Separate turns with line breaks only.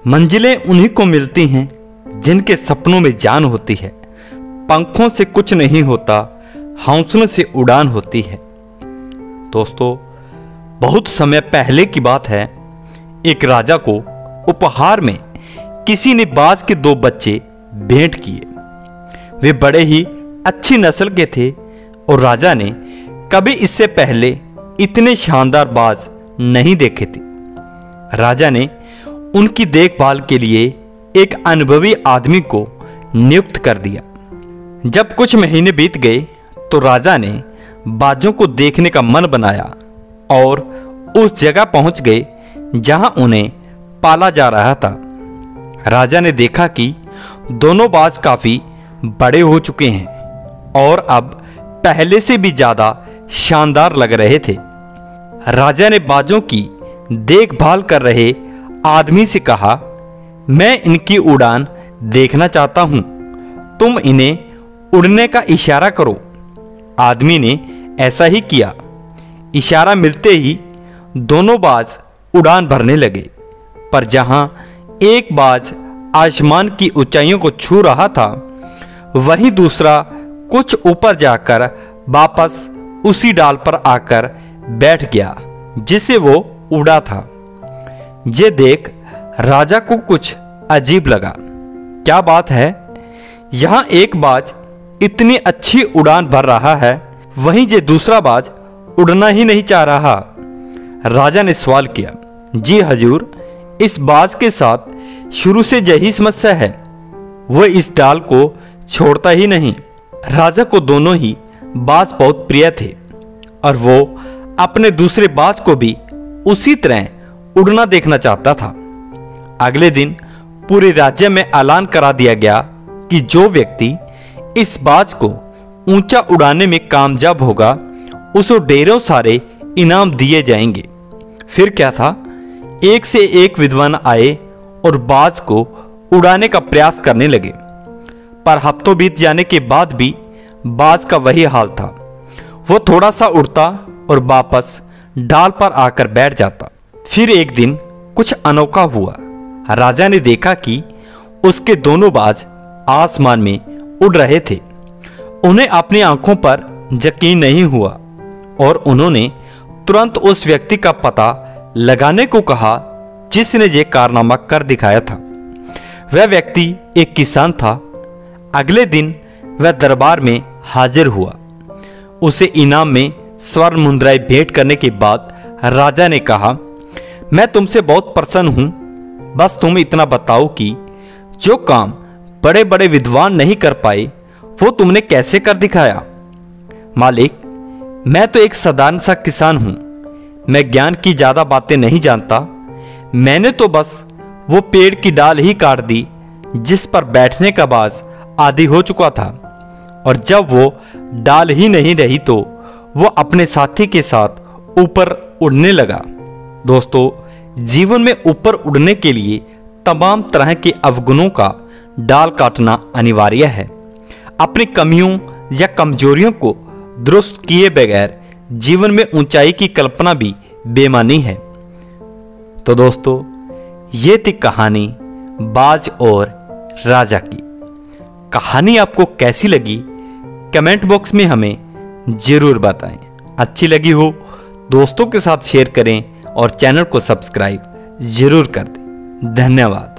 मंजिलें उन्हीं को मिलती हैं जिनके सपनों में जान होती है। पंखों से कुछ नहीं होता, हौसलों से उड़ान होती है। दोस्तों, बहुत समय पहले की बात है। एक राजा को उपहार में किसी ने बाज के 2 बच्चे भेंट किए। वे बड़े ही अच्छी नस्ल के थे और राजा ने कभी इससे पहले इतने शानदार बाज नहीं देखे थे। राजा ने उनकी देखभाल के लिए एक अनुभवी आदमी को नियुक्त कर दिया। जब कुछ महीने बीत गए तो राजा ने बाजों को देखने का मन बनाया और उस जगह पहुंच गए जहां उन्हें पाला जा रहा था। राजा ने देखा कि दोनों बाज काफी बड़े हो चुके हैं और अब पहले से भी ज्यादा शानदार लग रहे थे। राजा ने बाजों की देखभाल कर रहे आदमी से कहा, मैं इनकी उड़ान देखना चाहता हूं, तुम इन्हें उड़ने का इशारा करो। आदमी ने ऐसा ही किया। इशारा मिलते ही दोनों बाज उड़ान भरने लगे, पर जहां एक बाज आसमान की ऊंचाइयों को छू रहा था, वहीं दूसरा कुछ ऊपर जाकर वापस उसी डाल पर आकर बैठ गया जिसे वो उड़ा था। ये देख राजा को कुछ अजीब लगा। क्या बात है, यहां एक बाज इतनी अच्छी उड़ान भर रहा है, वहीं ये दूसरा बाज उड़ना ही नहीं चाह रहा। राजा ने सवाल किया, जी हजूर, इस बाज के साथ शुरू से यही समस्या है, वो इस डाल को छोड़ता ही नहीं। राजा को दोनों ही बाज बहुत प्रिय थे और वो अपने दूसरे बाज को भी उसी तरह उड़ना देखना चाहता था। अगले दिन पूरे राज्य में ऐलान करा दिया गया कि जो व्यक्ति इस बाज को ऊंचा उड़ाने में कामयाब होगा, उसे ढेरों सारे इनाम दिए जाएंगे। फिर क्या था, एक से एक विद्वान आए और बाज को उड़ाने का प्रयास करने लगे, पर हफ्तों बीत जाने के बाद भी बाज का वही हाल था। वो थोड़ा सा उड़ता और वापस डाल पर आकर बैठ जाता। फिर एक दिन कुछ अनोखा हुआ। राजा ने देखा कि उसके दोनों बाज आसमान में उड़ रहे थे। उन्हें अपनी आंखों पर यकीन नहीं हुआ और उन्होंने तुरंत उस व्यक्ति का पता लगाने को कहा जिसने ये कारनामा कर दिखाया था। वह व्यक्ति एक किसान था। अगले दिन वह दरबार में हाजिर हुआ। उसे इनाम में स्वर्ण मुद्राएं भेंट करने के बाद राजा ने कहा, मैं तुमसे बहुत प्रसन्न हूं, बस तुम इतना बताओ कि जो काम बड़े बड़े विद्वान नहीं कर पाए वो तुमने कैसे कर दिखाया। मालिक, मैं तो एक साधारण सा किसान हूं, मैं ज्ञान की ज्यादा बातें नहीं जानता। मैंने तो बस वो पेड़ की डाल ही काट दी जिस पर बैठने का बाज आदी हो चुका था, और जब वो डाल ही नहीं रही तो वो अपने साथी के साथ ऊपर उड़ने लगा। दोस्तों, जीवन में ऊपर उड़ने के लिए तमाम तरह के अवगुणों का डाल काटना अनिवार्य है। अपनी कमियों या कमजोरियों को दुरुस्त किए बगैर जीवन में ऊंचाई की कल्पना भी बेमानी है। तो दोस्तों, ये थी कहानी बाज और राजा की। कहानी आपको कैसी लगी कमेंट बॉक्स में हमें जरूर बताएं। अच्छी लगी हो दोस्तों के साथ शेयर करें और चैनल को सब्सक्राइब जरूर कर दें। धन्यवाद।